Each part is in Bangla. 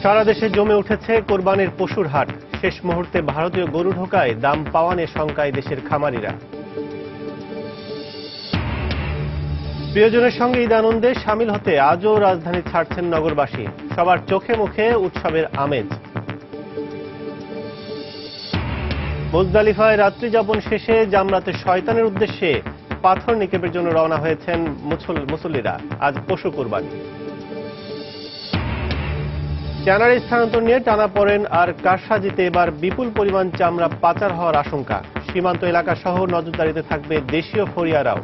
সারা দেশে জমে উঠেছে কোরবানির পশুর হাট। শেষ মুহূর্তে ভারতীয় গরু ঢোকায় দাম পাওয়া নিয়ে শঙ্কায় দেশের খামারিরা। প্রিয়জনের সঙ্গে ঈদ আনন্দে সামিল হতে আজও রাজধানী ছাড়ছেন নগরবাসী। সবার চোখে মুখে উৎসবের আমেজ। মুজদালিফায় রাত্রি যাপন শেষে জামরাতে শয়তানের উদ্দেশ্যে পাথর নিক্ষেপের জন্য রওনা হয়েছেন মুসল্লিরা। আজ পশু কোরবানি। চায়নার স্থানান্তর নিয়ে টানাপোড়েন আর কারসাজিতে এবার বিপুল পরিমাণ চামড়া পাচার হওয়ার আশঙ্কা। সীমান্ত এলাকা সহ নজরদারিতে থাকবে দেশীয় ফরিয়ারাও।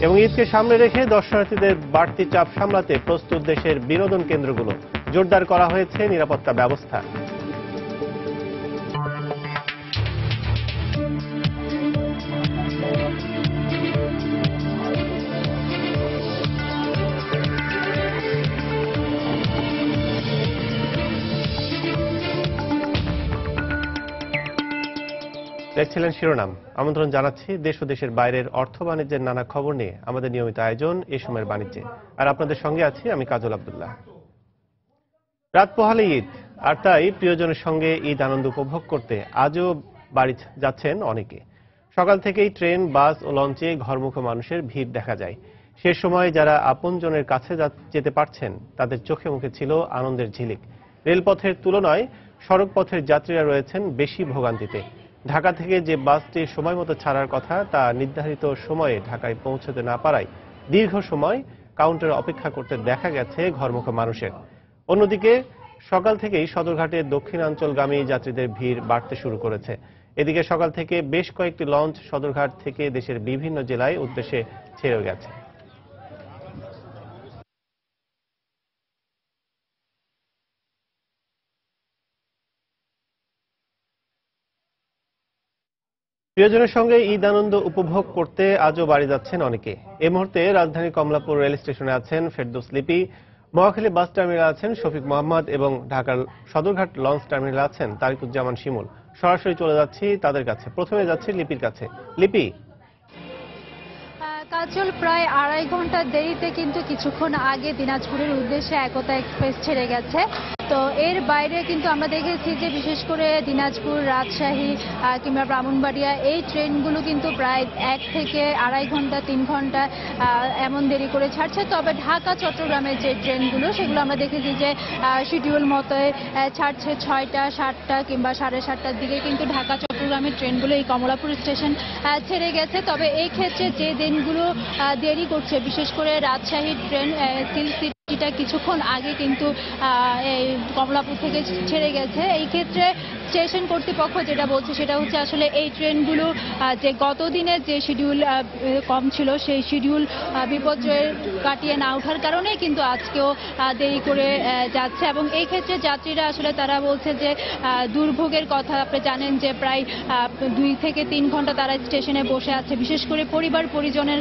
এবং ঈদকে সামনে রেখে দর্শনার্থীদের বাড়তি চাপ সামলাতে প্রস্তুত দেশের বিনোদন কেন্দ্রগুলো। জোরদার করা হয়েছে নিরাপত্তা ব্যবস্থা। দেখছিলেন শিরোনাম। আমন্ত্রণ জানাচ্ছি দেশ ও দেশের বাইরের অর্থ বাণিজ্যের নানা খবর নিয়ে আমাদের নিয়মিত আয়োজন এই সময়ের বাণিজ্যে। আর আপনাদের সঙ্গে আছি আমি কাজল আব্দুল্লাহ। রাত পোহালে ঈদ, আর তাই প্রিয়জনের সঙ্গে ঈদ আনন্দ উপভোগ করতে আজও বাড়ি যাচ্ছেন অনেকে। সকাল থেকেই ট্রেন, বাস ও লঞ্চে ঘরমুখো মানুষের ভিড় দেখা যায়। সে সময় যারা আপনজনের কাছে যেতে পারছেন তাদের চোখে মুখে ছিল আনন্দের ঝিলিক। রেলপথের তুলনায় সড়ক পথের যাত্রীরা রয়েছেন বেশি ভোগান্তিতে। ঢাকা থেকে যে বাসটি সময় মতো ছাড়ার কথা তা নির্ধারিত সময়ে ঢাকায় পৌঁছতে না পারায় দীর্ঘ সময় কাউন্টারে অপেক্ষা করতে দেখা গেছে ঘরমুখো মানুষের। অন্যদিকে সকাল থেকেই সদরঘাটে দক্ষিণাঞ্চলগামী যাত্রীদের ভিড় বাড়তে শুরু করেছে। এদিকে সকাল থেকে বেশ কয়েকটি লঞ্চ সদরঘাট থেকে দেশের বিভিন্ন জেলায় উদ্দেশ্যে ছেড়ে গেছে। প্রিয়জনের সঙ্গে ঈদ আনন্দ উপভোগ করতে আজও বাড়ি যাচ্ছেন অনেকে। এই মুহূর্তে রাজধানী কমলাপুর রেল স্টেশনে আছেন ফেরদৌস লিপি, মহাখালী বাস টার্মিনালে আছেন শফিক মোহাম্মদ এবং ঢাকার সদরঘাট লঞ্চ টার্মিনালে আছেন তারিকুজ্জামান শিমুল। সরাসরি চলে যাচ্ছি তাদের কাছে। প্রথমে যাচ্ছি লিপির কাছে। লিপি, কাজল, প্রায় 2.5 ঘন্টা দেরিতে কিন্তু কিছুক্ষণ আগে দিনাজপুরের উদ্দেশ্যে একতা এক্সপ্রেস ছেড়ে গেছে। তো এর বাইরে কিন্তু আমরা দেখেছি যে বিশেষ করে দিনাজপুর, রাজশাহী কিংবা ব্রাহ্মণবাড়িয়া এই ট্রেনগুলো কিন্তু প্রায় 1 থেকে 2.5 ঘন্টা 3 ঘন্টা এমন দেরি করে ছাড়ছে। তবে ঢাকা চট্টগ্রামের যে ট্রেনগুলো সেগুলো আমরা দেখেছি যে শিডিউল মতো ছাড়ছে 6টা, 7টা কিংবা 7:30টার দিকে কিন্তু ঢাকা চট্টগ্রামের ট্রেনগুলো এই কমলাপুর স্টেশন ছেড়ে গেছে। তবে এই ক্ষেত্রে যে দিনগুলো দেরি করছে, বিশেষ করে রাজশাহীর ট্রেন সিল্ক সিটিটা কিছুক্ষণ আগে কিন্তু এই কমলাপুর থেকে ছেড়ে গেছে। এই ক্ষেত্রে স্টেশন কর্তৃপক্ষ যেটা বলছে সেটা হচ্ছে আসলে এই ট্রেনগুলো যে গত দিনের যে শিডিউল কম ছিল সেই শিডিউল বিপর্যয় কাটিয়ে না ওঠার কারণে কিন্তু আজকেও দেরি করে যাচ্ছে। এবং এই ক্ষেত্রে যাত্রীরা আসলে তারা বলছে যে দুর্ভোগের কথা। আপনি জানেন যে প্রায় 2 থেকে 3 ঘন্টা তারা স্টেশনে বসে আছে। বিশেষ করে পরিবার পরিজনের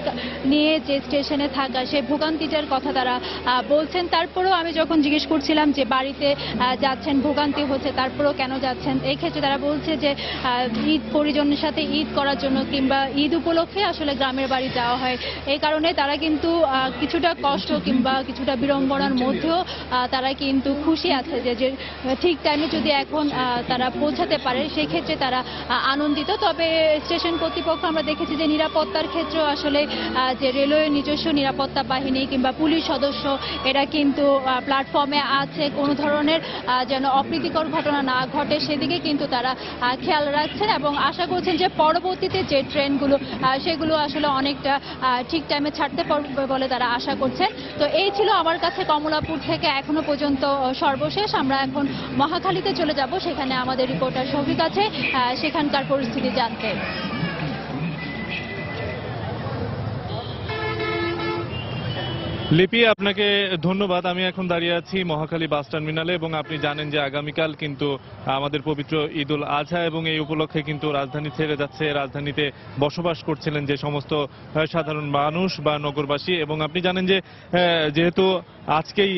নিয়ে যে স্টেশনে থাকা সেই ভোগান্তিটার কথা তারা বলছেন। তারপরেও আমি যখন জিজ্ঞেস করছিলাম যে বাড়িতে যাচ্ছেন, ভোগান্তি হচ্ছে, তারপরেও কেন যাচ্ছেন, এই ক্ষেত্রে তারা বলছে যে ঈদ পরিজনের সাথে ঈদ করার জন্য কিংবা ঈদ উপলক্ষে আসলে গ্রামের বাড়ি যাওয়া হয়। এই কারণে তারা কিন্তু কিছুটা কষ্ট কিংবা কিছুটা বিড়ম্বনার মধ্যেও তারা কিন্তু খুশি আছে যে ঠিক টাইমে যদি এখন তারা পৌঁছাতে পারে সেই ক্ষেত্রে তারা আনন্দিত। তবে স্টেশন কর্তৃপক্ষ আমরা দেখেছি যে নিরাপত্তার ক্ষেত্রেও আসলে যে রেলওয়ের নিজস্ব নিরাপত্তা বাহিনী কিংবা পুলিশ সদস্য এরা কিন্তু প্ল্যাটফর্মে আছে। কোনো ধরনের যেন অপ্রীতিকর ঘটনা না ঘটে সেদিকে কিন্তু তারা খেয়াল রাখছেন এবং আশা করছেন যে পরবর্তীতে যে ট্রেনগুলো সেগুলো আসলে অনেকটা ঠিক টাইমে ছাড়তে পারবে বলে তারা আশা করছেন। তো এই ছিল আমার কাছে কমলাপুর থেকে এখনো পর্যন্ত সর্বশেষ। আমরা এখন মহাখালীতে চলে যাব, সেখানে আমাদের রিপোর্টার শফিক আছে সেখানকার পরিস্থিতি জানতে। লিপি, আপনাকে ধন্যবাদ। আমি এখন দাঁড়িয়ে আছি মহাখালী বাস টার্মিনালে এবং আপনি জানেন যে আগামীকাল কিন্তু আমাদের পবিত্র ঈদ উল আজহা এবং এই উপলক্ষে কিন্তু রাজধানী ছেড়ে যাচ্ছে। রাজধানীতে বসবাস করছিলেন যে সমস্ত সাধারণ মানুষ বা নগরবাসী, এবং আপনি জানেন যে যেহেতু আজকেই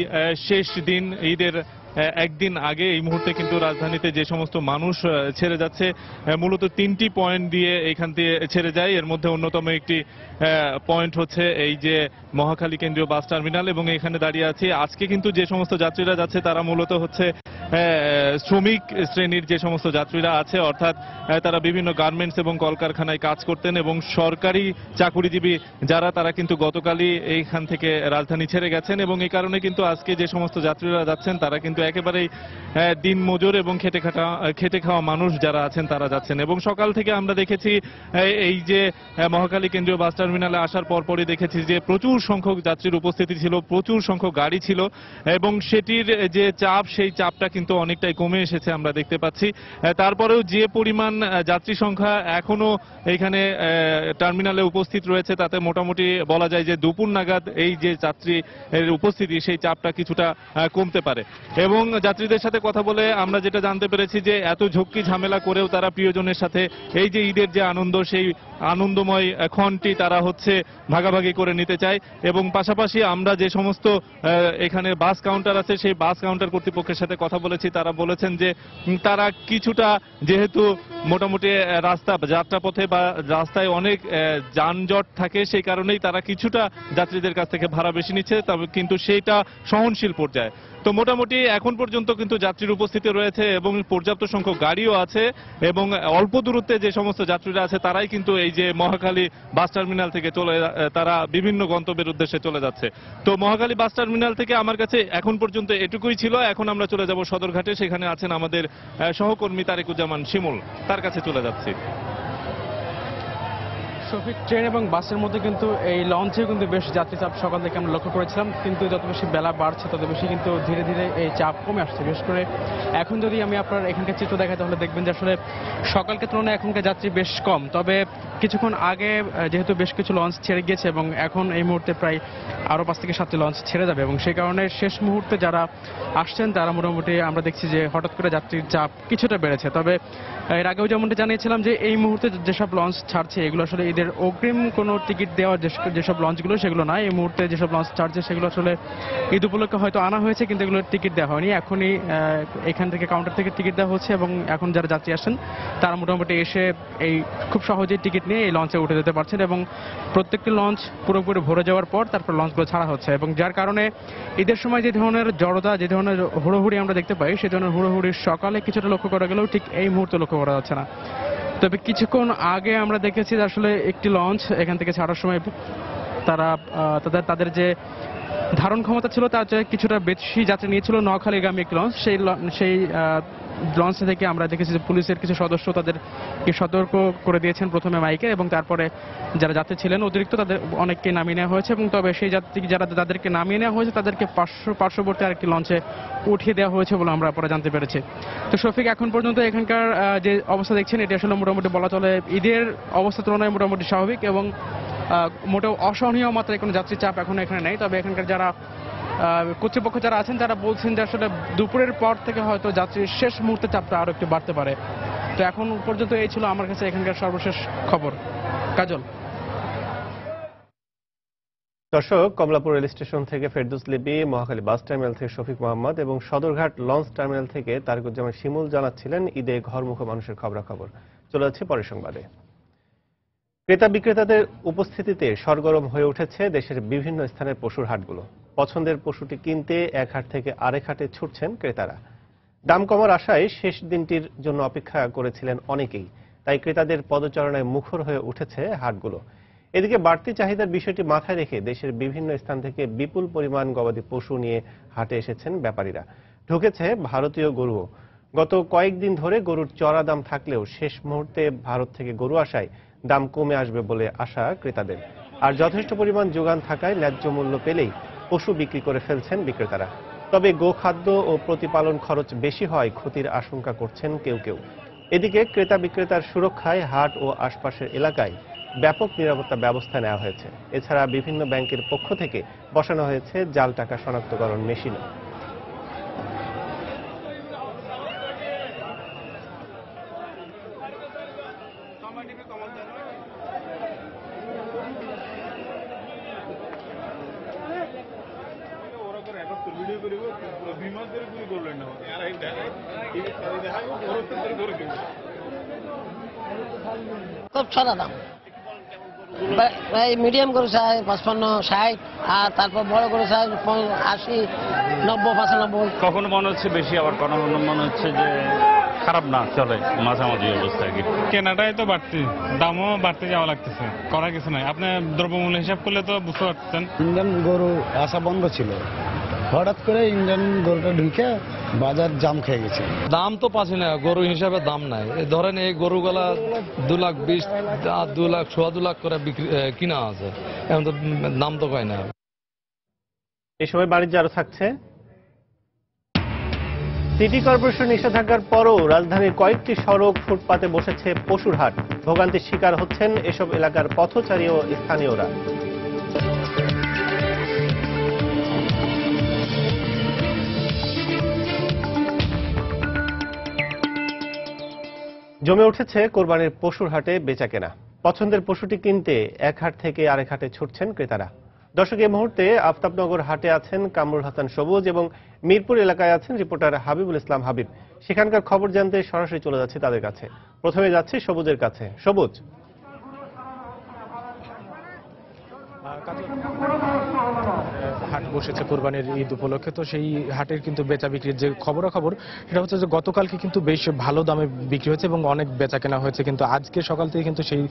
শেষ দিন ঈদের একদিন আগে এই মুহূর্তে কিন্তু রাজধানীতে যে সমস্ত মানুষ ছেড়ে যাচ্ছে মূলত 3টি পয়েন্ট দিয়ে এখান থেকে ছেড়ে যায়। এর মধ্যে অন্যতম একটি পয়েন্ট হচ্ছে এই যে মহাখালী কেন্দ্রীয় বাস টার্মিনাল, এবং এখানে দাঁড়িয়ে আছি। আজকে কিন্তু যে সমস্ত যাত্রীরা যাচ্ছে তারা মূলত হচ্ছে শ্রমিক শ্রেণীর যে সমস্ত যাত্রীরা আছে, অর্থাৎ তারা বিভিন্ন গার্মেন্টস এবং কলকারখানায় কাজ করতেন এবং সরকারি চাকুরিজীবী যারা, তারা কিন্তু গতকালই এইখান থেকে রাজধানী ছেড়ে গেছেন, এবং এই কারণে কিন্তু আজকে যে সমস্ত যাত্রীরা যাচ্ছেন তারা কিন্তু একেবারেই দিন মজুর এবং খেটে খাওয়া মানুষ যারা আছেন তারা যাচ্ছেন। এবং সকাল থেকে আমরা দেখেছি এই যে মহাখালী কেন্দ্রীয় বাস টার্মিনালে আসার পরপরই দেখেছি যে প্রচুর সংখ্যক যাত্রীর উপস্থিতি ছিল, প্রচুর সংখ্যক গাড়ি ছিল, এবং সেটির যে চাপ, সেই চাপটা কিন্তু অনেকটাই কমে এসেছে আমরা দেখতে পাচ্ছি। তারপরেও যে পরিমাণ যাত্রী সংখ্যা এখনো এখানে টার্মিনালে উপস্থিত রয়েছে তাতে মোটামুটি বলা যায় যে দুপুর নাগাদ এই যে যাত্রী উপস্থিতি, সেই চাপটা কিছুটা কমতে পারে। এবং যাত্রীদের সাথে কথা বলে আমরা যেটা জানতে পেরেছি যে এত ঝক্কি ঝামেলা করেও তারা প্রিয়জনের সাথে এই যে ঈদের যে আনন্দ, সেই আনন্দময় ক্ষণটি তারা হচ্ছে ভাগাভাগি করে নিতে চায়। এবং পাশাপাশি আমরা যে সমস্ত এখানে বাস কাউন্টার আছে সেই বাস কাউন্টার কর্তৃপক্ষের সাথে কথা বলেছি, তারা বলেছেন যে তারা কিছুটা, যেহেতু মোটামুটি যাত্রাপথে বা রাস্তায় অনেক যানজট থাকে, সেই কারণেই তারা কিছুটা যাত্রীদের কাছ থেকে ভাড়া বেশি নিচ্ছে, তবে কিন্তু সেইটা সহনশীল পর্যায়ে। তো মোটামুটি এখন পর্যন্ত কিন্তু যাত্রীর উপস্থিতি রয়েছে এবং পর্যাপ্ত সংখ্যক গাড়িও আছে, এবং অল্প দূরত্বে যে সমস্ত যাত্রীরা আছে তারাই কিন্তু এই যে মহাখালী বাস টার্মিনাল থেকে তারা বিভিন্ন গন্তব্যের উদ্দেশ্যে চলে যাচ্ছে। তো মহাখালী বাস টার্মিনাল থেকে আমার কাছে এখন পর্যন্ত এটুকুই ছিল। এখন আমরা চলে যাব সদরঘাটে, সেখানে আছেন আমাদের সহকর্মী তারেকুজ্জামান শিমুল, তার কাছে চলে যাচ্ছি। শফিক, ট্রেন এবং বাসের মধ্যে কিন্তু এই লঞ্চে কিন্তু বেশ যাত্রী চাপ সকাল থেকে আমরা লক্ষ্য করেছিলাম, কিন্তু যত বেশি বেলা বাড়ছে তত বেশি কিন্তু ধীরে ধীরে এই চাপ কমে আসছে। বিশেষ করে এখন যদি আমি আপনার এখানকার চিত্র দেখাই তাহলে দেখবেন যে আসলে সকালকে তুলনায় এখনকার যাত্রী বেশ কম। তবে কিছুক্ষণ আগে যেহেতু বেশ কিছু লঞ্চ ছেড়ে গিয়েছে এবং এখন এই মুহূর্তে প্রায় আরও 5 থেকে 7টি লঞ্চ ছেড়ে যাবে, এবং সেই কারণে শেষ মুহূর্তে যারা আসছেন তারা মোটামুটি আমরা দেখছি যে হঠাৎ করে যাত্রীর চাপ কিছুটা বেড়েছে। তবে এর আগেও যেমনটা জানিয়েছিলাম যে এই মুহূর্তে যেসব লঞ্চ ছাড়ছে এগুলো আসলে ঈদের অগ্রিম কোনো টিকিট দেওয়ার যেসব লঞ্চগুলো সেগুলো নয়। এই মুহূর্তে যেসব লঞ্চ ছাড়ছে সেগুলো আসলে ঈদ উপলক্ষে হয়তো আনা হয়েছে, কিন্তু এগুলোর টিকিট দেওয়া হয়নি। এখনই এখান থেকে কাউন্টার থেকে টিকিট দেওয়া হচ্ছে, এবং এখন যারা যাত্রী আসেন তারা মোটামুটি এসে এই খুব সহজেই টিকিট নিয়ে এই লঞ্চে উঠে যেতে পারছেন, এবং প্রত্যেকটি লঞ্চ পুরোপুরি ভরে যাওয়ার পর তারপর লঞ্চগুলো ছাড়া হচ্ছে। এবং যার কারণে ঈদের সময় যে ধরনের জড়তা, যে ধরনের হুড়োহুড়ি আমরা দেখতে পাই, সেই ধরনের হুড়োহুড়ির সকালে কিছুটা লক্ষ্য করা গেলেও ঠিক এই মুহূর্তে লক্ষ্য করা যাচ্ছে না। তবে কিছুক্ষণ আগে আমরা দেখেছি যে আসলে একটি লঞ্চ এখান থেকে ছাড়ার সময় তারা তাদের যে ধারণ ক্ষমতা ছিল তার চেয়ে কিছুটা বেশি যাত্রী নিয়েছিল নোয়াখালীগামী একটি লঞ্চ। সেই লঞ্চ থেকে আমরা দেখেছি যে পুলিশের কিছু সদস্য তাদেরকে সতর্ক করে দিয়েছেন প্রথমে মাইকে, এবং তারপরে যারা যাত্রী ছিলেন অতিরিক্ত তাদের অনেককে নামিয়ে নেওয়া হয়েছে। এবং তবে সেই যাত্রী যাদেরকে নামিয়ে নেওয়া হয়েছে তাদেরকে পার্শ্ববর্তী আরেকটি লঞ্চে উঠিয়ে দেওয়া হয়েছে বলে আমরা পরে জানতে পেরেছি। তো শফিক, এখন পর্যন্ত এখানকার যে অবস্থা দেখছেন এটি আসলে মোটামুটি বলা চলে ঈদের অবস্থা তুলনায় মোটামুটি স্বাভাবিক, এবং মোটেও অসহনীয় মাত্রায় কোনো যাত্রী চাপ এখন এখানে নেই। তবে এখানকার যারা কর্তৃপক্ষ যারা আছেন তারা বলছেন যে আসলে দুপুরের পর থেকে হয়তো যাত্রীর শেষ মুহূর্তে চাপটা আরো একটু বাড়তে পারে। তো এখন পর্যন্ত এই ছিল আমার কাছে এখানকার সর্বশেষ খবর। কাজল। দর্শক, কমলাপুর রেল স্টেশন থেকে ফেরদৌস লিবি, মহাখালী বাস টার্মিনাল থেকে শফিক মোহাম্মদ এবং সদরঘাট লঞ্চ টার্মিনাল থেকে তারেকুজ্জামান শিমুল জানাচ্ছিলেন ঈদে ঘরমুখো মানুষের খবরাখবর। চলে যাচ্ছে পরের সংবাদে। ক্রেতা বিক্রেতাদের উপস্থিতিতে সরগরম হয়ে উঠেছে দেশের বিভিন্ন স্থানের পশুর হাটগুলো। পছন্দের পশুটি কিনতে এক হাট থেকে আরেক হাটে ছুটছেন ক্রেতারা। দাম কমার আশায় শেষ দিনটির জন্য অপেক্ষা করেছিলেন অনেকেই, তাই ক্রেতাদের পদচারণায় মুখর হয়ে উঠেছে হাটগুলো। এদিকে বাড়তি চাহিদার বিষয়টি মাথায় রেখে দেশের বিভিন্ন স্থান থেকে বিপুল পরিমাণ গবাদি পশু নিয়ে হাটে এসেছেন ব্যাপারীরা। ঢুকেছে ভারতীয় গরুও। গত কয়েকদিন ধরে গরুর চড়া দাম থাকলেও শেষ মুহূর্তে ভারত থেকে গরু আসায় দাম কমে আসবে বলে আশা ক্রেতাদের। আর যথেষ্ট পরিমাণ যোগান থাকায় ন্যায্য মূল্য পেলেই পশু বিক্রি করে ফেলছেন বিক্রেতারা। তবে গোখাদ্য ও প্রতিপালন খরচ বেশি হয় ক্ষতির আশঙ্কা করছেন কেউ কেউ। এদিকে ক্রেতা বিক্রেতার সুরক্ষায় হাট ও আশপাশের এলাকায় ব্যাপক নিরাপত্তা ব্যবস্থা নেওয়া হয়েছে। এছাড়া বিভিন্ন ব্যাংকের পক্ষ থেকে বসানো হয়েছে জাল টাকা শনাক্তকরণ মেশিনও। খুব ছড়া দাম মিডিয়াম গরু চাই 55-60, আর তারপর বড় গরু চাই 80-90-95। কখনো মনে হচ্ছে বেশি, আবার কখনো মনে হচ্ছে যে খারাপ না, চলে মাঝামাঝি অবস্থা আর কি। কেনাটাই তো বাড়তি, দামও বাড়তে যাওয়া লাগতেছে, করার কিছু নাই। আপনি দ্রব্যমূল্য হিসাব করলে তো বুঝতে পারছেন। ইন্ডিয়ান গরু আসা বন্ধ ছিল, হঠাৎ করে ইন্ডিয়ান গরুটা ঢুকে বাজার জাম খেয়ে গেছে। দাম তো পাচ্ছি না, গরু হিসাবে দাম নাই। ধরেন এই গরুগুলা 2,20,000, 2,00,000, 2.25 করে বিক্রি কিনা আছে, এখন তো দাম তো কয় না। এই সময় বাণিজ্য আরো থাকছে। সিটি কর্পোরেশন নিষেধাজ্ঞার পরও রাজধানীর কয়েকটি সড়ক ফুটপাতে বসেছে পশুর হাট। ভোগান্তির শিকার হচ্ছেন এসব এলাকার পথচারী ও স্থানীয়রা। জমে উঠেছে কোরবানির পশুর হাটে বেচাকেনা। পছন্দের পশুটি কিনতে এক হাট থেকে আরেক হাটে ছুটছেন ক্রেতারা। দর্শক, এই মুহূর্তে আফতাবনগর হাটে আছেন কামরুল হাসান সবুজ এবং মিরপুর এলাকায় আছেন রিপোর্টার হাবিবুল ইসলাম হাবিব। সেখানকার খবর জানতে সরাসরি চলে যাচ্ছে তাদের কাছে। প্রথমে যাচ্ছি সবুজের কাছে। সবুজ, হাট বসেছে কোরবানির ঈদ উপলক্ষে, তো সেই হাটের কিন্তু বেচা বিক্রির যে খবরাখবর সেটা হচ্ছে যে গতকালকে কিন্তু বেশ ভালো দামে বিক্রি হয়েছে এবং অনেক বেচা কেনা হয়েছে, কিন্তু আজকে সকাল থেকে কিন্তু সেই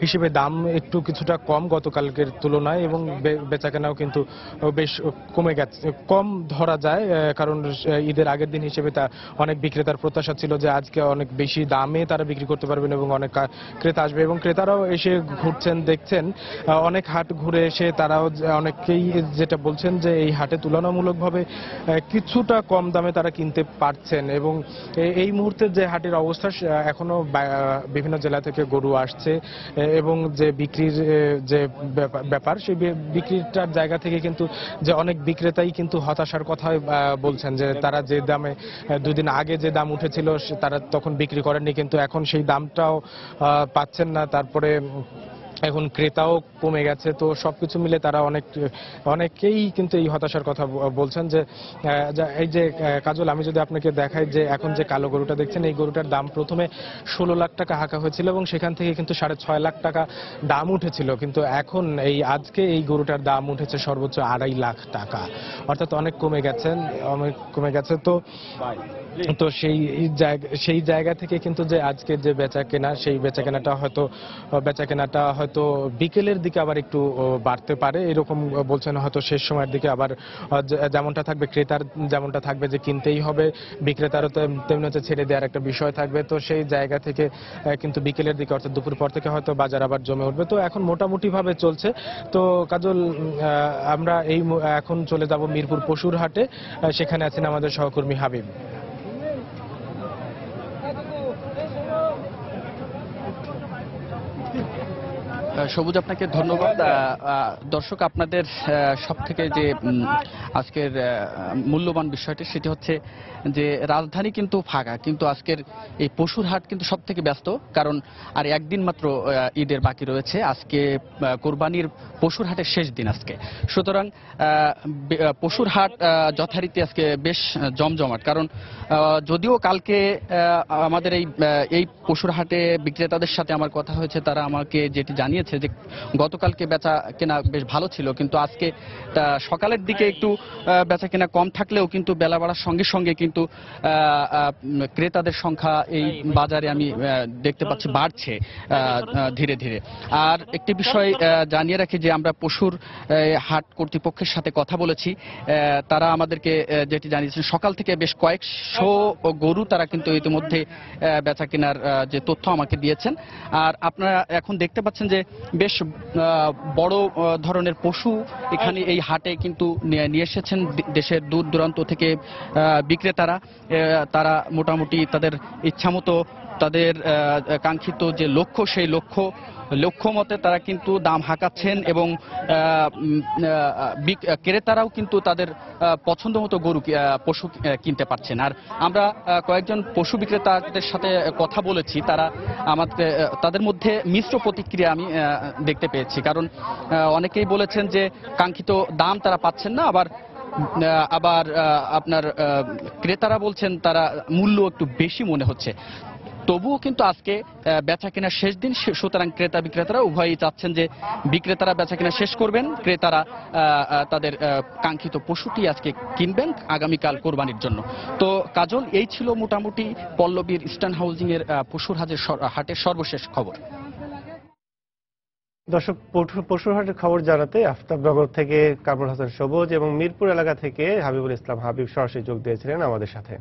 হিসেবে দাম একটু কিছুটা কম গতকালকের তুলনায়, এবং বেচা কেনাও কিন্তু বেশ কমে গেছে, কম ধরা যায়। কারণ ঈদের আগের দিন হিসেবে তা অনেক বিক্রেতার প্রত্যাশা ছিল যে আজকে অনেক বেশি দামে তারা বিক্রি করতে পারবেন এবং অনেক ক্রেতা আসবে, এবং ক্রেতারাও এসে ঘুরছেন, দেখছেন। অনেক হাট ঘুরে এসে তারাও অনেকেই যেটা বলছেন যে এই হাটে তুলনামূলকভাবে কিছুটা কম দামে তারা কিনতে পারছেন। এবং এই মুহূর্তে যে হাটের অবস্থা, এখনো বিভিন্ন জেলা থেকে গরু আসছে এবং যে বিক্রির যে ব্যাপার, সেই বিক্রিটার জায়গা থেকে কিন্তু যে অনেক বিক্রেতাই কিন্তু হতাশার কথাই বলছেন যে তারা যে দামে 2 দিন আগে যে দাম উঠেছিল তারা তখন বিক্রি করেননি, কিন্তু এখন সেই দামটাও পাচ্ছেন না। তারপরে এখন ক্রেতাও কমে গেছে, তো সবকিছু মিলে তারা অনেকেই কিন্তু এই হতাশার কথা বলছেন। যে এই যে কাজল, আমি যদি আপনাকে দেখাই যে এখন যে কালো গরুটা দেখছেন, এই গরুটার দাম প্রথমে 16 লাখ টাকা হাঁকা হয়েছিল এবং সেখান থেকে কিন্তু 6.5 লাখ টাকা দাম উঠেছিল, কিন্তু এখন আজকে এই গরুটার দাম উঠেছে সর্বোচ্চ 2.5 লাখ টাকা, অর্থাৎ অনেক কমে গেছে। তো সেই জায়গা থেকে কিন্তু যে আজকে যে বেচা কেনাটা হয়তো বিকেলের দিকে আবার একটু বাড়তে পারে, এরকম বলছেন। হয়তো শেষ সময়ের দিকে আবার যেমনটা থাকবে, ক্রেতার যেমনটা থাকবে যে কিনতেই হবে, বিক্রেতারও তেমনি হচ্ছে ছেড়ে দেওয়ার একটা বিষয় থাকবে। তো সেই জায়গা থেকে কিন্তু বিকেলের দিকে অর্থাৎ দুপুর পর থেকে হয়তো বাজার আবার জমে উঠবে। তো এখন মোটামুটি ভাবে চলছে। তো কাজল, আমরা এখন চলে যাব মিরপুর পশুর হাটে, সেখানে আছেন আমাদের সহকর্মী হাবিব। সবুজ, আপনাকে ধন্যবাদ। দর্শক, আপনাদের সব থেকে যে আজকের মূল্যবান বিষয়টি সেটি হচ্ছে যে রাজধানী কিন্তু ফাঁকা, কিন্তু আজকের এই পশুর হাট কিন্তু সব থেকে ব্যস্ত, কারণ আর একদিন মাত্র ঈদের বাকি রয়েছে। আজকে কোরবানির পশুর হাটের শেষ দিন আজকে, সুতরাং পশুর হাট যথারীতি আজকে বেশ জমজমাট। কারণ যদিও কালকে আমাদের এই পশুর হাটে বিক্রেতাদের সাথে আমার কথা হয়েছে, তারা আমাকে যেটি জানিয়েছে যে গতকালকে বেচা কেনা বেশ ভালো ছিল, কিন্তু আজকে সকালের দিকে একটু বেচা কেনা কম থাকলেও কিন্তু বেলা বাড়ার সঙ্গে সঙ্গে কিন্তু ক্রেতাদের সংখ্যা এই বাজারে আমি দেখতে পাচ্ছি বাড়ছে ধীরে ধীরে। আর একটি বিষয় জানিয়ে রাখি যে আমরা পশুর হাট কর্তৃপক্ষের সাথে কথা বলেছি, তারা আমাদেরকে যেটি জানিয়েছেন সকাল থেকে বেশ কয়েকশো গরু তারা কিন্তু ইতিমধ্যে বেচা কেনার যে তথ্য আমাকে দিয়েছেন। আর আপনারা এখন দেখতে পাচ্ছেন যে বেশ বড় ধরনের পশু এখানে এই হাটে কিন্তু নিয়ে এসেছেন দেশের দূর দূরান্ত থেকে বিক্রেতারা। তারা মোটামুটি তাদের ইচ্ছামতো তাদের কাঙ্ক্ষিত যে লক্ষ্য, সেই লক্ষ্য মতে তারা কিন্তু দাম হাঁকাচ্ছেন এবং ক্রেতারাও কিন্তু তাদের পছন্দ মতো পশু কিনতে পারছেন। আর আমরা কয়েকজন পশু বিক্রেতাদের সাথে কথা বলেছি, তাদের মধ্যে মিশ্র প্রতিক্রিয়া আমি দেখতে পেয়েছি। কারণ অনেকেই বলেছেন যে কাঙ্ক্ষিত দাম তারা পাচ্ছেন না, আবার আবার আপনার ক্রেতারা বলছেন তারা মূল্য একটু বেশি মনে হচ্ছে। তবুও কিন্তু আজকে বেচা কেনার শেষ দিন, সুতরাং ক্রেতা বিক্রেতারা উভয়ই চাচ্ছেন যে বিক্রেতারা বেচা কেনা শেষ করবেন, ক্রেতারা তাদের কাঙ্ক্ষিত পশুটি আজকে কিনবেন আগামীকাল কোরবানির জন্য। তো কাজল, এই ছিল মোটামুটি পল্লবীর ইস্টার্ন হাউজিং এর পশুর হাটের সর্বশেষ খবর। দর্শক, পশুর হাটের খবর জানাতে আফতাবনগর থেকে কামরুল হাসান সবুজ এবং মিরপুর এলাকা থেকে হাবিবুল ইসলাম হাবিব সরাসরি যোগ দিয়েছিলেন আমাদের সাথে।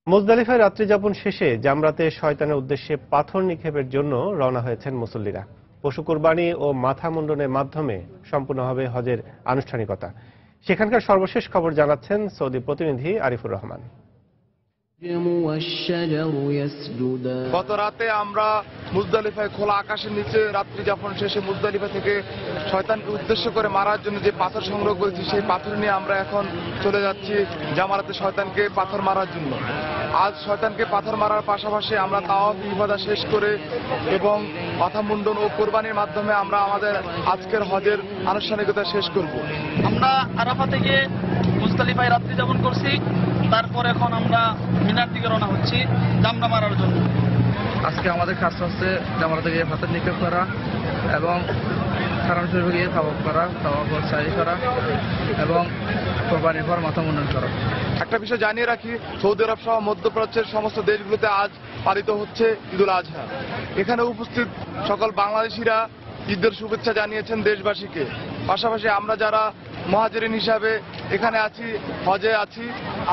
মুজদালিফায় রাত্রি যাপন শেষে জামরাতে শয়তানের উদ্দেশ্যে পাথর নিক্ষেপের জন্য রওনা হয়েছেন মুসল্লিরা। পশু কুরবানি ও মাথা মুন্ডনের মাধ্যমে সম্পূর্ণ হবে হজের আনুষ্ঠানিকতা। সেখানকার সর্বশেষ খবর জানাচ্ছেন সৌদি প্রতিনিধি আরিফুর রহমান। গত রাতে আমরা মুজদালিফায় খোলা আকাশের নিচে রাত্রি যাপন শেষে মুজদালিফা থেকে শয়তানকে উদ্দেশ্য করে মারার জন্য যে পাথর সংগ্রহ করেছি সেই পাথর নিয়ে আমরা এখন চলে যাচ্ছি জামারাতে শয়তানকে পাথর মারার জন্য। আজ শয়তানকে পাথর মারার পাশাপাশি আমরা তাওয়াফ ইবাদত শেষ করে এবং মাথা মুন্ডন ও কোরবানির মাধ্যমে আমরা আমাদের আজকের হজের আনুষ্ঠানিকতা শেষ করব। আমরা আরাফা থেকে মুজদালিফায় রাত্রি যাপন করছি, তারপর এখন আমরা মিনার দিকে রওনা হচ্ছি জামরা মারার জন্য। আজকে আমাদের কাজ হচ্ছে জামরাতে গিয়ে পাথর নিক্ষেপ করা এবং হারাম শরীফে গিয়ে তাওয়াফ করা, তাওয়াফ ও সাই করা এবং কোরবানির পর মাথা মুন্ডন করা। একটা বিষয় জানিয়ে রাখি, সৌদি আরব সহ মধ্যপ্রাচ্যের সমস্ত দেশগুলোতে আজ পালিত হচ্ছে ঈদুল আজহা। এখানে উপস্থিত সকল বাংলাদেশিরা ঈদের শুভেচ্ছা জানিয়েছেন দেশবাসীকে। পাশাপাশি আমরা যারা মুহাজিরিন হিসাবে এখানে আছি, হজে আছি,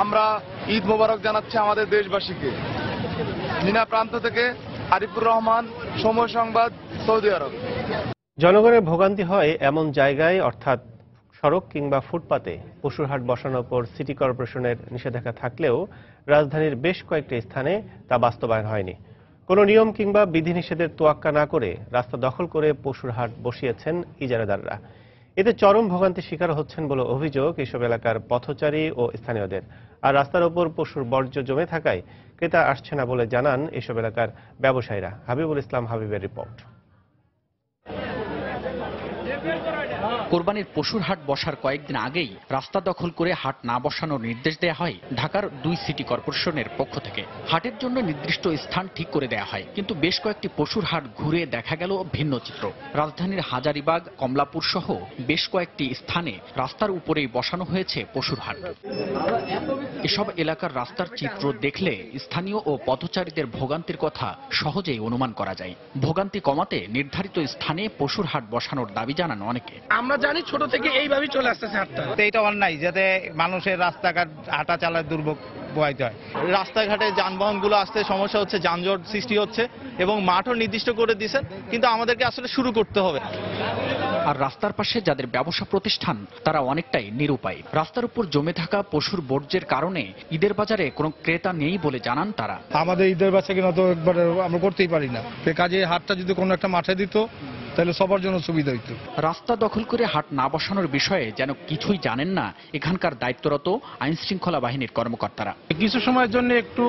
আমরা ঈদ মোবারক জানাচ্ছি আমাদের দেশবাসীকে। মিনা প্রান্ত থেকে আরিফুর রহমান, সময় সংবাদ, সৌদি আরব। জনগণের ভোগান্তি হয় এমন জায়গায় অর্থাৎ সড়ক কিংবা ফুটপাতে পশুর হাট বসানোর পর সিটি কর্পোরেশনের নিষেধাজ্ঞা থাকলেও রাজধানীর বেশ কয়েকটি স্থানে তা বাস্তবায়ন হয়নি। কোনো নিয়ম কিংবা বিধিনিষেধের তোয়াক্কা না করে রাস্তা দখল করে পশুর হাট বসিয়েছেন ইজারাদাররা। এতে চরম ভোগান্তির শিকার হচ্ছেন বলে অভিযোগ এসব এলাকার পথচারী ও স্থানীয়দের। আর রাস্তার ওপর পশুর বর্জ্য জমে থাকায় ক্রেতা আসছে না বলে জানান এসব এলাকার ব্যবসায়ীরা। হাবিবুল ইসলাম হাবিবের রিপোর্ট। কোরবানির পশুর হাট বসার কয়েকদিন আগেই রাস্তা দখল করে হাট না বসানোর নির্দেশ দেয়া হয় ঢাকার 2 সিটি কর্পোরেশনের পক্ষ থেকে। হাটের জন্য নির্দিষ্ট স্থান ঠিক করে দেয়া হয়, কিন্তু বেশ কয়েকটি পশুর হাট ঘুরে দেখা গেল ভিন্ন চিত্র। রাজধানীর হাজারীবাগ, কমলাপুর সহ বেশ কয়েকটি স্থানে রাস্তার উপরেই বসানো হয়েছে পশুর হাট। এসব এলাকার রাস্তার চিত্র দেখলে স্থানীয় ও পথচারীদের ভোগান্তির কথা সহজেই অনুমান করা যায়। ভোগান্তি কমাতে নির্ধারিত স্থানে পশুর হাট বসানোর দাবি জানান অনেকে। আমরা জানি ছোট থেকে এইভাবেই চলে আসতেছে হাটটা। এটা অন্যায়, যাতে মানুষের রাস্তাঘাট হাঁটা চালার দুর্ভোগ পোহাইতে হয়। রাস্তাঘাটে যানবাহনগুলো আসতে সমস্যা হচ্ছে, যানজট সৃষ্টি হচ্ছে এবং মাঠও নির্দিষ্ট করে দিয়েছেন, কিন্তু আমাদেরকে আসলে শুরু করতে হবে। আর রাস্তার পাশে যাদের ব্যবসা প্রতিষ্ঠান তারা অনেকটাই নিরুপায়। রাস্তার উপর জমে থাকা পশুর বর্জ্যের কারণে ঈদের বাজারে কোনো ক্রেতা নেই বলে জানান তারা। আমাদের ঈদের বাচ্চা কিনা তো একবার আমরা করতেই পারি না, কাজে হাটটা যদি কোনো একটা মাঠে দিত তাহলে সবার জন্য সুবিধা হইতো। রাস্তা দখল করে হাট না বসানোর বিষয়ে যেন কিছুই জানেন না এখানকার দায়িত্বরত আইন শৃঙ্খলা বাহিনীর কর্মকর্তারা। কিছু সময়ের জন্য একটু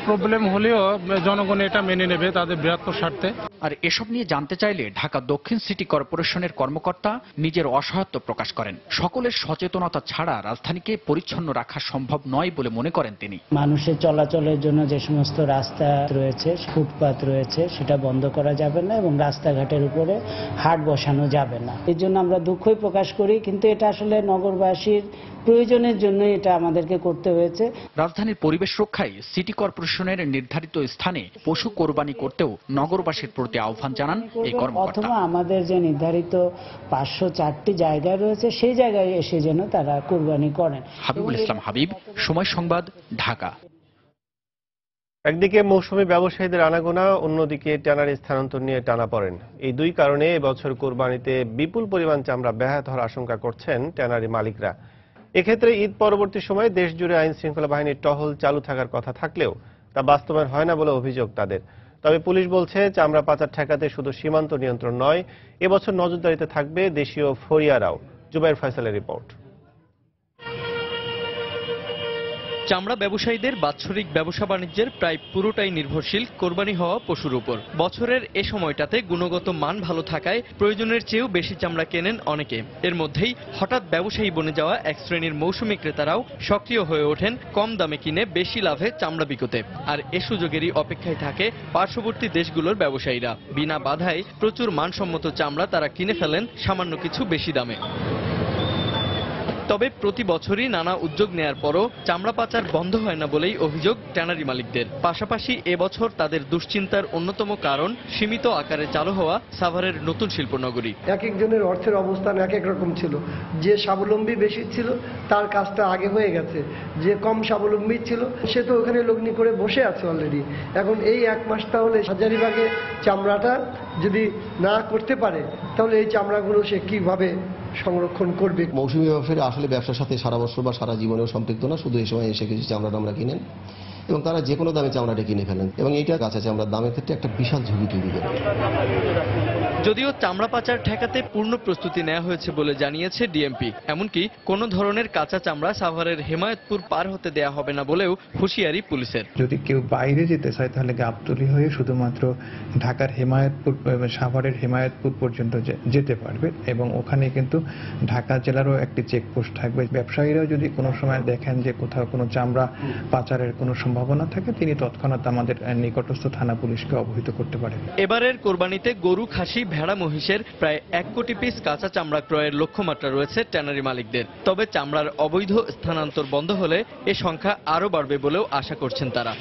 প্রবলেম হলেও জনগণ এটা মেনে নেবে তাদের বৃহত্তর স্বার্থে। আর এসব নিয়ে জানতে চাইলে ঢাকা দক্ষিণ সিটি কর্পোরেশনের কর্মকর্তা নিজের অসহায়ত্ব প্রকাশ করেন। সকলের সচেতনতা ছাড়া রাজধানীকে পরিচ্ছন্ন রাখা সম্ভব নয় বলে মনে করেন তিনি। মানুষের চলাচলের জন্য যে সমস্ত রাস্তা রয়েছে, ফুটপাত রয়েছে, সেটা বন্ধ করা যাবে না এবং রাস্তাঘাটের উপরে হাট বসানো যাবে না। এর জন্য আমরা দুঃখই প্রকাশ করি, কিন্তু এটা আসলে নগরবাসীর প্রয়োজনের জন্য এটা আমাদেরকে করতে হয়েছে। রাজধানীর পরিবেশ রক্ষায় সিটি কর্পোরেশনের নির্ধারিত স্থানে পশু কোরবানি করতেও নগরবাসীর প্রতি আহ্বান জানান এই কর্মকর্তা। অথবা আমাদের যে নির্ধারিত 504টি জায়গা রয়েছে সেই জায়গায় এসে যেন তারা কোরবানি করেন। হাবিবুল ইসলাম হাবিব, সময় সংবাদ, ঢাকা। একদিকে মৌসুমী ব্যবসায়ীদের আনাগোনা, অন্যদিকে ট্যানারি স্থানান্তর নিয়ে টানাপড়েন। এই দুই কারণে এবছর কোরবানিতে বিপুল পরিমাণ চামড়া ব্যাহত হওয়ার আশঙ্কা করছেন ট্যানারি মালিকরা। এক্ষেত্রে ঈদ পরবর্তী সময়ে দেশ জুড়ে আইন শৃঙ্খলা বাহিনীর টহল চালু থাকার কথা থাকলেও তা বাস্তবায়ন হয় না বলে অভিযোগ তাদের। তবে পুলিশ বলছে চামড়া পাচার ঠেকাতে শুধু সীমান্ত নিয়ন্ত্রণ নয়, এবছর নজরদারিতে থাকবে দেশীয় ফরিয়ারাও। জুবাইর ফয়সালের রিপোর্ট। চামড়া ব্যবসায়ীদের বাৎসরিক ব্যবসা বাণিজ্যের প্রায় পুরোটাই নির্ভরশীল কোরবানি হওয়া পশুর উপর। বছরের এ সময়টাতে গুণগত মান ভালো থাকায় প্রয়োজনের চেয়েও বেশি চামড়া কেনেন অনেকে। এর মধ্যেই হঠাৎ ব্যবসায়ী বনে যাওয়া এক শ্রেণীর মৌসুমী ক্রেতারাও সক্রিয় হয়ে ওঠেন কম দামে কিনে বেশি লাভে চামড়া বিকোতে। আর এ সুযোগেরই অপেক্ষায় থাকে পার্শ্ববর্তী দেশগুলোর ব্যবসায়ীরা। বিনা বাধায় প্রচুর মানসম্মত চামড়া তারা কিনে ফেলেন সামান্য কিছু বেশি দামে। তবে প্রতি বছরই নানা উদ্যোগ নেয়ার পরও চামড়া পাচার বন্ধ হয় না বলেই অভিযোগ ট্যানারি মালিকদের। পাশাপাশি এবছর তাদের দুশ্চিন্তার অন্যতম কারণ সীমিত আকারে চালু হওয়া সাভারের নতুন শিল্পনগরী। এক একজনের অর্থের অবস্থান এক এক রকম ছিল। যে স্বাবলম্বী বেশি ছিল তার কাজটা আগে হয়ে গেছে, যে কম স্বাবলম্বী ছিল সে তো ওখানে লগ্নি করে বসে আছে অলরেডি। এখন এই এক মাস তাহলে হাজারীবাগে চামড়াটা যদি না করতে পারে তাহলে এই চামড়াগুলো সে কিভাবে সংরক্ষণ করবে? মৌসুমী ব্যবসায়ী আসলে ব্যবসার সাথে সারা বছর বা সারা জীবনেও সম্পৃক্ত না, শুধু এই সময় এসে কিছু চামড়া টামড়া কিনেন এবং তারা যে কোনো দামে চামড়াটা কিনে ফেলেন এবং এইটা কাঁচা চামড়ার দামের ক্ষেত্রে একটা বিশাল ঝুঁকি তৈরি করে। যদিও চামড়া পাচার ঠেকাতে পূর্ণ প্রস্তুতি নেওয়া হয়েছে বলে জানিয়েছে ডিএমপি। এমনকি কোনো ধরনের কাঁচা চামড়া সাভারের হেমায়েতপুর পার হতে দেয়া হবে না বলেও হুঁশিয়ারি পুলিশের। যদি কেউ বাইরে যেতে চায় তাহলে গাবতলী হয়ে শুধুমাত্র ঢাকার হেমায়েতপুর সাভারের হেমায়েতপুর পর্যন্ত যেতে পারবে এবং ওখানে কিন্তু ঢাকা জেলারও একটি চেকপোস্ট থাকবে। ব্যবসায়ীরাও যদি কোনো সময় দেখেন যে কোথাও কোনো চামড়া পাচারের কোনো সম্ভাবনা থাকে তিনি তৎক্ষণাৎ আমাদের নিকটস্থ থানা পুলিশকে অবহিত করতে পারেন। এবারের কোরবানিতে গরু, খাসি, ভেড়া, মহিষের প্রায় 1 কোটি পিস কাঁচা চামড়া ক্রয়ের লক্ষ্যমাত্রা রয়েছে ট্যানারি মালিকদের। তবে চামড়ার অবৈধ স্থানান্তর বন্ধ হলে এ সংখ্যা আরও বাড়বে বলেও আশা করছেন তারা।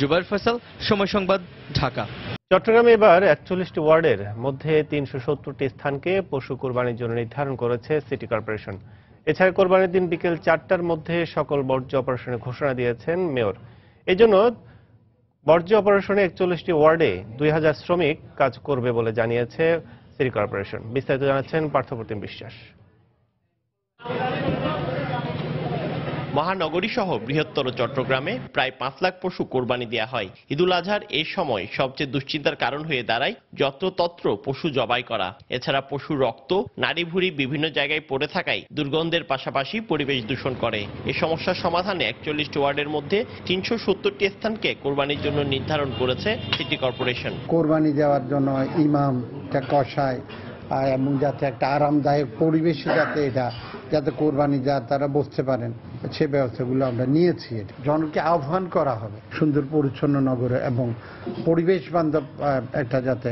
জুবাইর ফয়সাল, সময় সংবাদ, ঢাকা। চট্টগ্রামে এবার 41টি ওয়ার্ডের মধ্যে 370টি স্থানকে পশু কোরবানির জন্য নির্ধারণ করেছে সিটি কর্পোরেশন। এছাড়া কোরবানির দিন বিকেল 4টার মধ্যে সকল বর্জ্য অপারেশনের ঘোষণা দিয়েছেন মেয়র। এজন্য বর্জ্য অপারেশনে 41টি ওয়ার্ডে 2000 শ্রমিক কাজ করবে বলে জানিয়েছে সিটি কর্পোরেশন। বিস্তারিত জানাচ্ছেন পার্থপ্রতিম বিশ্বাস। মহানগরী সহ বৃহত্তর চট্টগ্রামে প্রায় 5 লাখ পশু কোরবানি দেওয়া হয়। ঈদুল আজহার এই সময় সবচেয়ে দুশ্চিন্তার কারণ হয়ে দাঁড়ায় যত্রতত্র পশু জবাই করা। এছাড়া পশুর রক্ত, নাড়ি ভুঁড়ি বিভিন্ন জায়গায় পড়ে থাকায় দুর্গন্ধের পাশাপাশি পরিবেশ দূষণ করে। এই সমস্যার সমাধানে 41টি ওয়ার্ডের মধ্যে 370টি স্থানকে কোরবানির জন্য নির্ধারণ করেছে সিটি কর্পোরেশন। কোরবানি দেওয়ার জন্য ইমাম, কষায় এবং যাতে একটা আরামদায়ক পরিবেশ যাতে কোরবানি যা তারা বসতে পারেন সে ব্যবস্থাগুলো আমরা নিয়েছি। জনকে আহ্বান করা হবে সুন্দর পরিচ্ছন্ন নগরে এবং পরিবেশ বান্ধব একটা যাতে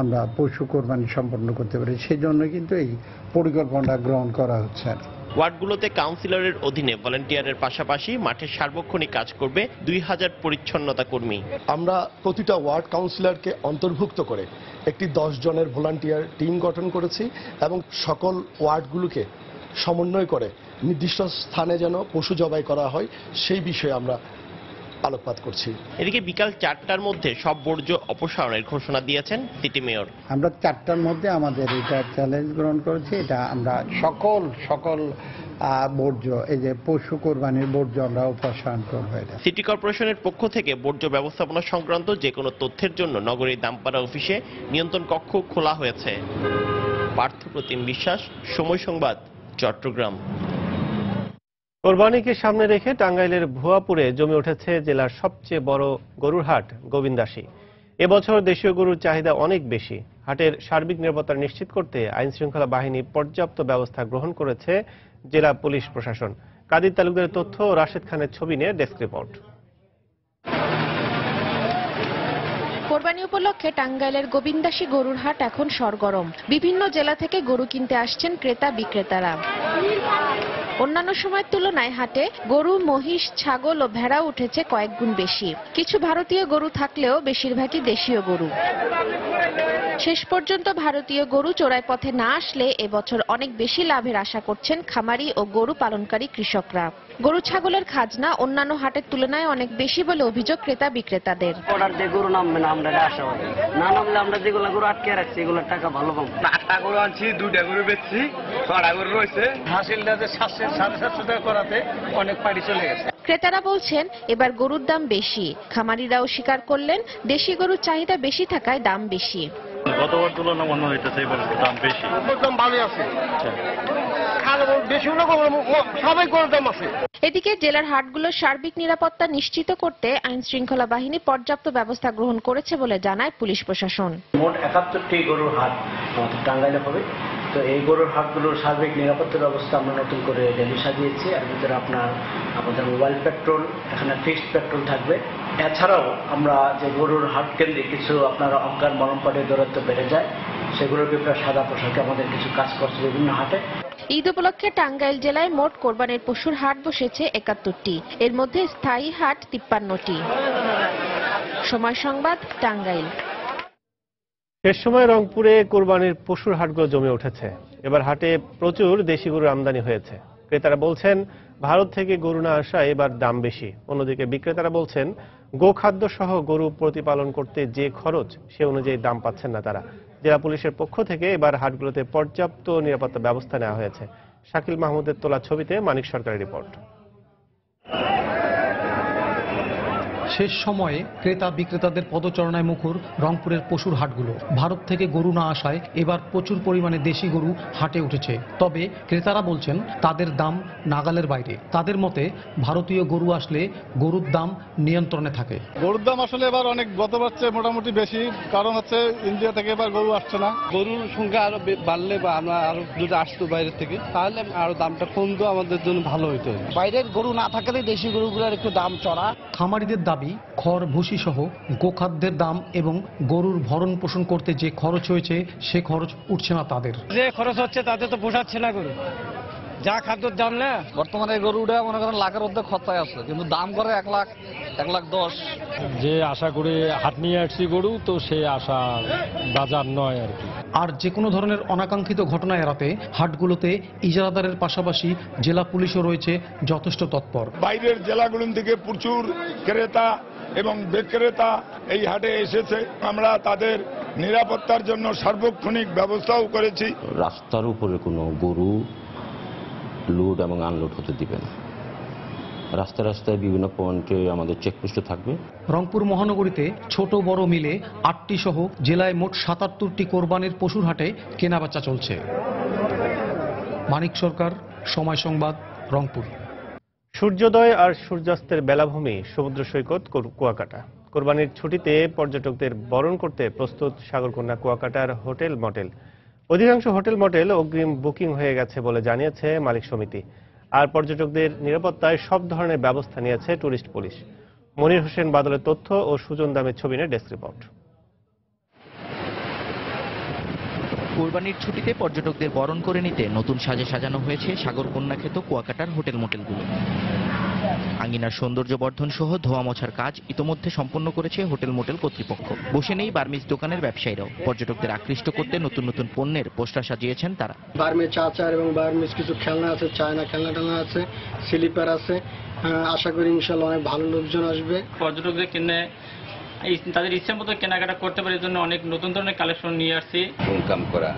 আমরা পশু কোরবানি সম্পন্ন করতে পারি, সেই জন্য কিন্তু এই পরিকল্পনাটা গ্রহণ করা হচ্ছে। ওয়ার্ডগুলোতে কাউন্সিলরের অধীনে ভলান্টিয়ারের পাশাপাশি মাঠে সার্বক্ষণিক কাজ করবে 2000 পরিচ্ছন্নতা কর্মী। আমরা প্রতিটা ওয়ার্ড কাউন্সিলরকে অন্তর্ভুক্ত করে একটি 10 জনের ভলান্টিয়ার টিম গঠন করেছি এবং সকল ওয়ার্ডগুলোকে সমন্বয় করে নির্দিষ্ট স্থানে যেন পশু জবাই করা হয় সেই বিষয়ে আমরা আলোকপাত করছি। এদিকে বিকাল 4টার মধ্যে সব বর্জ্য অপসারণের ঘোষণা দিয়েছেন সিটি মেয়র। আমরা 4টার মধ্যে আমাদের এটা চ্যালেঞ্জ গ্রহণ করেছি। এটা আমরা সকল বর্জ্য, এই যে পশু কোরবানির বর্জ্য আমরা অপসারণ করবো। সিটি কর্পোরেশনের পক্ষ থেকে বর্জ্য ব্যবস্থাপনা সংক্রান্ত যে কোনো তথ্যের জন্য নগরীর দামপাড়া অফিসে নিয়ন্ত্রণ কক্ষ খোলা হয়েছে। পার্থপ্রতিম বিশ্বাস, সময় সংবাদ, চট্টগ্রাম। কোরবানিকে সামনে রেখে টাঙ্গাইলের ভুয়াপুরে জমে উঠেছে জেলার সবচেয়ে বড় গরুর হাট গোবিন্দাসী। এবছর দেশীয় গরুর চাহিদা অনেক বেশি। হাটের সার্বিক নিরাপত্তা নিশ্চিত করতে আইন শৃঙ্খলা বাহিনী পর্যাপ্ত ব্যবস্থা গ্রহণ করেছে জেলা পুলিশ প্রশাসন। কাদির তালুকদারের তথ্য ও রাশেদ খানের ছবি নিয়ে ডেস্ক রিপোর্ট। কোরবানি উপলক্ষে টাঙ্গাইলের গোবিন্দাসী গরুর হাট এখন সরগরম। বিভিন্ন জেলা থেকে গরু কিনতে আসছেন ক্রেতা বিক্রেতারা। অন্যান্য সময়ের তুলনায় হাটে গরু, মহিষ, ছাগল ও ভেড়া উঠেছে কয়েক গুণ বেশি। কিছু ভারতীয় গরু থাকলেও বেশিরভাগই দেশীয় গরু। শেষ পর্যন্ত ভারতীয় গরু চোরাই পথে না আসলে এবছর অনেক বেশি লাভের আশা করছেন খামারি ও গরু পালনকারী কৃষকরা। গরু ছাগলের খাজনা অন্যান্য হাটের তুলনায় অনেক বেশি বলে অভিযোগ ক্রেতা বিক্রেতাদের। অর্ডার দিয়ে গরু নামবে না, আমরা আশা করি না নামলে আমরা যেগুলো গরু আটকে রাখছি এগুলোর টাকা ভালো পাবো। 8টা গরু আনছি, 2টা গরু বেচছি, 6টা গরু রয়েছে। হাসিলটা যে 700 টাকা করাতে অনেক পাড়ি চলে গেছে। ক্রেতারা বলছেন এবার গরুর দাম বেশি। খামারিরাও স্বীকার করলেন দেশি গরুর চাহিদা বেশি থাকায় দাম বেশি। গতবার তুলনায় মনে হইতেছে এবার দাম বেশি। দাম ভালো আছে। এদিকে জেলার হাটগুলোর সার্বিক নিরাপত্তা নিশ্চিত করতে আইন শৃঙ্খলা বাহিনী পর্যাপ্ত ব্যবস্থা গ্রহণ করেছে বলে জানায় পুলিশ প্রশাসন। মোট 71টি গরুর হাট আমাদের টাঙ্গাইলে হবে। তো এই গরুর হাটগুলোর সার্বিক নিরাপত্তা ব্যবস্থা আমরা নতুন করে ডেলি সাজিয়েছি। এর ভিতরে আমাদের মোবাইল পেট্রোল, এখানে ফিক্সড পেট্রোল থাকবে। এছাড়াও আমরা যে গরুর হাট কেন্দ্রে কিছু অজ্ঞান মরণপাটের দূরত্ব বেড়ে যায়, সেগুলোর ব্যাপারে সাদা পোশাকে আমাদের কিছু কাজ করছে বিভিন্ন হাটে। ঈদ উপলক্ষে টাঙ্গাইল জেলায় মোট কোরবানির পশুর হাট বসেছে 71টি, এর মধ্যে স্থায়ী হাট 53টি। সময় সংবাদ, টাঙ্গাইল। শেষ সময় রংপুরে কোরবানির পশুর হাটগুলো জমে উঠেছে। এবার হাটে প্রচুর দেশি গরুর আমদানি হয়েছে। ক্রেতারা বলছেন ভারত থেকে গরু না আসায় এবার দাম বেশি। অন্যদিকে বিক্রেতারা বলছেন গোখাদ্য সহ গরু প্রতিপালন করতে যে খরচ সে অনুযায়ী দাম পাচ্ছেন না তারা। জেলা পুলিশের পক্ষ থেকে এবার হাটগুলোতে পর্যাপ্ত নিরাপত্তা ব্যবস্থা নেওয়া হয়েছে। শাকিল মাহমুদের তোলা ছবিতে মানিক সরকারের রিপোর্ট। শেষ সময়ে ক্রেতা বিক্রেতাদের পদচারণায় মুখর রংপুরের পশুর হাটগুলো। ভারত থেকে গরু না আসায় এবার প্রচুর পরিমাণে দেশি গরু হাটে উঠেছে। তবে ক্রেতারা বলছেন তাদের দাম নাগালের বাইরে। তাদের মতে ভারতীয় গরু আসলে গরুর দাম নিয়ন্ত্রণে থাকে। গরুর দাম আসলে এবার অনেক গতবার চেয়ে মোটামুটি বেশি, কারণ হচ্ছে ইন্ডিয়া থেকে এবার গরু আসছে না। গরুর সংখ্যা আরো বাড়লে বা আমরা আরো যদি আসতো বাইরে থেকে, তাহলে আরো দামটা কমতো, আমাদের জন্য ভালো হইতো। বাইরের গরু না থাকলে দেশি গরুগুলোর একটু দাম চড়া। খামারিদের দাবি খড় ভুসি সহ গোখাদ্যের দাম এবং গরুর ভরণ পোষণ করতে যে খরচ হয়েছে সে খরচ উঠছে না তাদের। যে খরচ হচ্ছে তাতে তো পোষাচ্ছে না গরু, যা খাদ্যের দাম না। বর্তমানে গরুটা মনে করেন লাখের মধ্যে খরচায় আছে, কিন্তু দাম করে 1,10,000। যে আশা করে হাট নিয়ে আসছি গরু, তো সে আশা বাজার নয় আর কি। আর যে কোনো ধরনের অনাকাঙ্ক্ষিত ঘটনা এড়াতে হাটগুলোতে ইজারাদারের পাশাপাশি জেলা পুলিশও রয়েছে যথেষ্ট তৎপর। বাইরের জেলাগুলো থেকে প্রচুর ক্রেতা এবং বিক্রেতা এই হাটে এসেছে। আমরা তাদের নিরাপত্তার জন্য সার্বক্ষণিক ব্যবস্থাও করেছি। রাস্তার উপরে কোনো গরু লোড এবং আনলোড হতে দিবে না। রাস্তায় রাস্তায় বিভিন্ন পয়েন্টে আমাদের চেকপোস্ট থাকবে। রংপুর মহানগরীতে ছোট বড় মিলে 8টি সহ জেলায় মোট 77টি কোরবানির পশুর হাটে কেনাবেচা চলছে। মানিক সরকার, সময় সংবাদ, রংপুর। সূর্যোদয় আর সূর্যাস্তের বেলাভূমি সমুদ্র সৈকত কুয়াকাটা। কোরবানির ছুটিতে পর্যটকদের বরণ করতে প্রস্তুত সাগরকন্যা কুয়াকাটার হোটেল মটেল। অধিকাংশ হোটেল মটেল অগ্রিম বুকিং হয়ে গেছে বলে জানিয়েছে মালিক সমিতি। আর পর্যটকদের নিরাপত্তায় সব ধরনের ব্যবস্থা নিয়েছে টুরিস্ট পুলিশ। মনির হোসেন বাদলের তথ্য ও সুজন দামের ছবি নিয়ে ডেস্ক রিপোর্ট। কোরবানির ছুটিতে পর্যটকদের বরণ করে নিতে নতুন সাজে সাজানো হয়েছে সাগরকন্যা খ্যাত কুয়াকাটার হোটেল মোটেলগুলো। আঙ্গিনার সৌন্দর্য বর্ধন সহ ধোয়া মোছার কাজ ইতোমধ্যে সম্পন্ন করেছে হোটেল মোটেল কর্তৃপক্ষ। বসে নেই বার্মিজ দোকানের ব্যবসায়ীরাও। পর্যটকদের আকৃষ্ট করতে নতুন নতুন পণ্যের পোস্টার সাজিয়েছেন তারা। বার্মিজ চাচার এবং বার্মিজ কিছু খেলনা আছে, চায়না খেলনা টেলনা আছে, স্লিপার আছে। আশা করি ইনশাল্লাহ অনেক ভালো লোকজন আসবে। পর্যটকদের কিনে তাদের ইচ্ছে মতো কেনাকাটা করতে পারে, এর জন্য অনেক নতুন ধরনের কালেকশন নিয়ে আসছি। ইনকাম করা,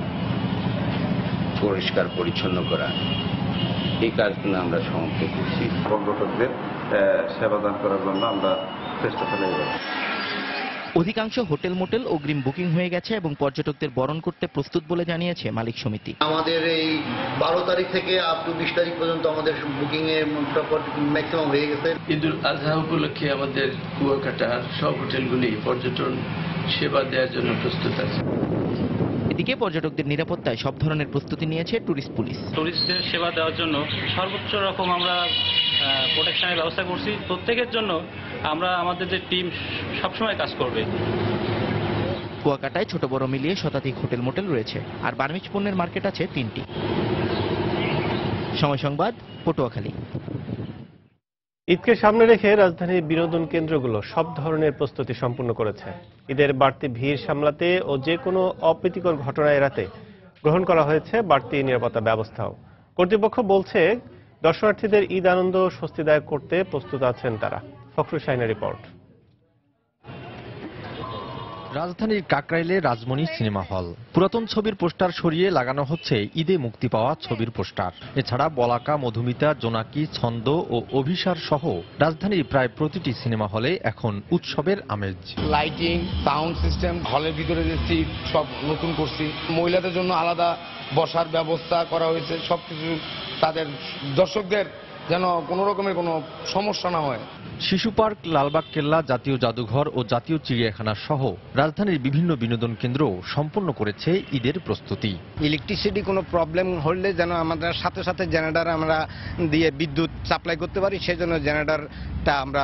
পরিষ্কার পরিচ্ছন্ন করা, এই কাজগুলো আমরা সমাপ্ত করছি। পর্যটকদের সেবাদান করার জন্য আমরা চেষ্টা চালিয়ে যাচ্ছি। অধিকাংশ হোটেল মোটেল অগ্রিম বুকিং হয়ে গেছে এবং পর্যটকদের বরণ করতে প্রস্তুত বলে জানিয়েছে মালিক সমিতি। আমাদের এই 12 তারিখ থেকে আপ টু 20 তারিখ পর্যন্ত আমাদের বুকিং এর ম্যাক্সিমাম হয়ে গেছে। ঈদুল আজহা উপলক্ষে আমাদের কুয়াকাটার সব হোটেলগুলি পর্যটন সেবা দেওয়ার জন্য প্রস্তুত আছে। এদিকে পর্যটকদের নিরাপত্তায় সব ধরনের প্রস্তুতি নিয়েছে টুরিস্ট পুলিশ। টুরিস্টদের সেবা দেওয়ার জন্য সর্বোচ্চ রকম আমরা প্রোটেকশনের ব্যবস্থা করছি। প্রত্যেকের জন্য আমরা আমাদের যে টিম সবসময় কাজ করবে। কুয়াকাটায় ছোট বড় মিলিয়ে শতাধিক হোটেল মোটেল রয়েছে, আর বার্মিজ পণ্যের মার্কেট আছে 3টি। সময় সংবাদ, পটুয়াখালী। ঈদকে সামনে রেখে রাজধানীর বিনোদন কেন্দ্রগুলো সব ধরনের প্রস্তুতি সম্পূর্ণ করেছে। ঈদের বাড়তি ভিড় সামলাতে ও যে কোনো অপ্রীতিকর ঘটনা এড়াতে গ্রহণ করা হয়েছে বাড়তি নিরাপত্তা ব্যবস্থাও। কর্তৃপক্ষ বলছে দর্শনার্থীদের ঈদ আনন্দ স্বস্তিদায়ক করতে প্রস্তুত আছেন তারা। ফখরুল শাহিনের রিপোর্ট। রাজধানীর কাকরাইলে রাজমণি সিনেমা হল। পুরাতন ছবির পোস্টার সরিয়ে লাগানো হচ্ছে ঈদে মুক্তি পাওয়া ছবির পোস্টার। এছাড়া বলাকা, মধুমিতা, জোনাকি, ছন্দ ও অভিসার সহ রাজধানীর প্রায় প্রতিটি সিনেমা হলে এখন উৎসবের আমেজ। লাইটিং, সাউন্ড সিস্টেম, হলের ভিতরে যে সিট সব নতুন করছি, মহিলাদের জন্য আলাদা বসার ব্যবস্থা করা হয়েছে। সবকিছু তাদের দর্শকদের যেন কোনো রকমের কোনো সমস্যা না হয়। শিশু পার্ক, লালবাগ কেল্লা, জাতীয় জাদুঘর ও জাতীয় চিড়িয়াখানা সহ রাজধানীর বিভিন্ন বিনোদন কেন্দ্র সম্পন্ন করেছে ঈদের প্রস্তুতি। ইলেকট্রিসিটি কোনো প্রবলেম হলে যেন আমাদের সাথে সাথে জেনারেটর আমরা দিয়ে বিদ্যুৎ সাপ্লাই করতে পারি, সেই জন্য জেনারেটরটা আমরা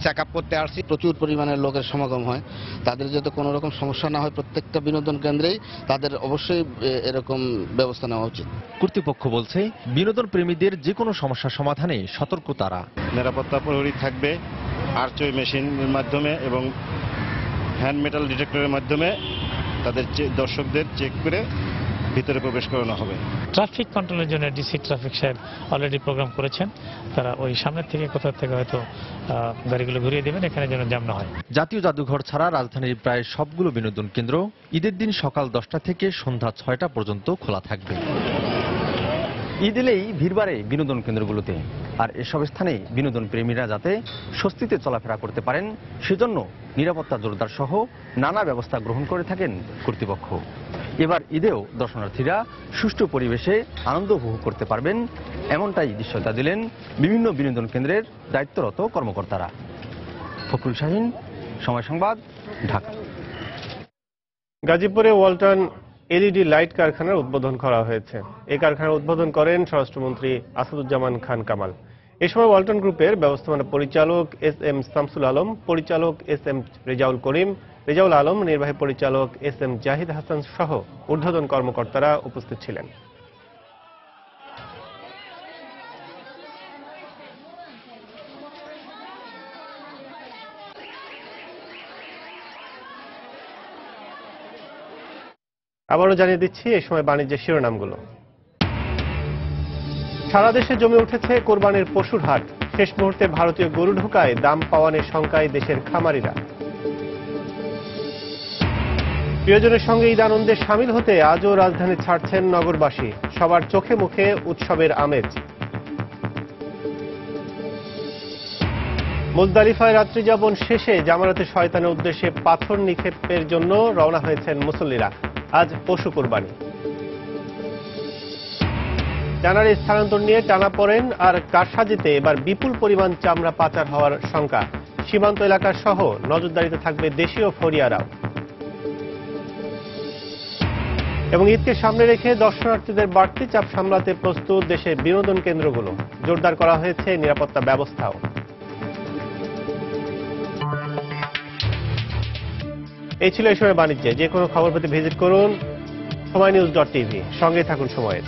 চেক আপ করতে আসছি। প্রচুর পরিমাণে লোকের সমাগম হয়, তাদের যাতে কোনো রকম সমস্যা না হয় প্রত্যেকটা বিনোদন কেন্দ্রেই তাদের অবশ্যই এরকম ব্যবস্থা নেওয়া উচিত। কর্তৃপক্ষ বলছে বিনোদন প্রেমীদের যে কোনো সমস্যা সমাধানে সতর্ক তারা। নিরাপত্তা প্রহরী থাকবে, আর্চওয়ে মেশিনের মাধ্যমে এবং হ্যান্ড মেটাল ডিটেক্টরের মাধ্যমে তাদের দর্শকদের চেক করে ভিতরে প্রবেশ করানো হবে। ট্রাফিক কন্ট্রোলের জন্য DC traffic sir already program করেছেন, তারা ওই সামনের থেকে কোথাও থেকে হয়তো গাড়িগুলো ঘুরিয়ে দেবেন, এখানে যেন জ্যাম না হয়। জাতীয় জাদুঘর ছাড়া রাজধানীর প্রায় সবগুলো বিনোদন কেন্দ্র ঈদের দিন সকাল 10টা থেকে সন্ধ্যা 6টা পর্যন্ত খোলা থাকবে। ঈদ এলেই ভিড় বাড়ে বিনোদন কেন্দ্রগুলোতে, আর এসব স্থানে বিনোদন প্রেমীরা যাতে স্বস্তিতে চলাফেরা করতে পারেন সেজন্য নিরাপত্তা জোরদার সহ নানা ব্যবস্থা গ্রহণ করে থাকেন কর্তৃপক্ষ। এবার ঈদেও দর্শনার্থীরা সুষ্ঠু পরিবেশে আনন্দ উপভোগ করতে পারবেন, এমনটাই নিশ্চয়তা দিলেন বিভিন্ন বিনোদন কেন্দ্রের দায়িত্বরত কর্মকর্তারা। ফখরুল শাহীন, সময় সংবাদ, ঢাকা। গাজীপুরে ওয়ালটন এলইডি লাইট কারখানার উদ্বোধন করা হয়েছে। এই কারখানার উদ্বোধন করেন স্বরাষ্ট্রমন্ত্রী আসাদুজ্জামান খান কামাল। এ সময় ওয়ালটন গ্রুপের ব্যবস্থাপনা পরিচালক SM শামসুল আলম, পরিচালক SM রেজাউল আলম, নির্বাহী পরিচালক SM জাহিদ হাসান সহ ঊর্ধ্বতন কর্মকর্তারা উপস্থিত ছিলেন। আবারও জানিয়ে দিচ্ছি এই সময় বাণিজ্যের শিরোনামগুলো। সারা দেশে জমে উঠেছে কোরবানির পশুর হাট। শেষ মুহূর্তে ভারতীয় গরু ঢোকায় দাম পাওয়ানের শঙ্কায় দেশের খামারিরা। প্রিয়জনের সঙ্গে ঈদ আনন্দে সামিল হতে আজও রাজধানী ছাড়ছেন নগরবাসী। সবার চোখে মুখে উৎসবের আমেজ। মুজদালিফায় রাত্রি যাপন শেষে জামারাতে শয়তানের উদ্দেশ্যে পাথর নিক্ষেপের জন্য রওনা হয়েছেন মুসল্লিরা। আজ পশু কোরবানি। চানার স্থানান্তর নিয়ে টানাপোড়েন আর কারসাজিতে এবার বিপুল পরিমাণ চামড়া পাচার হওয়ার শঙ্কা। সীমান্ত এলাকা সহ নজরদারিতে থাকবে দেশীয় ফরিয়ারাও। এবং ঈদকে সামনে রেখে দর্শনার্থীদের বাড়তি চাপ সামলাতে প্রস্তুত দেশের বিনোদন কেন্দ্রগুলো। জোরদার করা হয়েছে নিরাপত্তা ব্যবস্থাও। এই ছিল এই সময় বাণিজ্যে। যে কোনো খবর পেতে ভিজিট করুন সময়নিউজ.tv। সঙ্গে থাকুন সময়ের।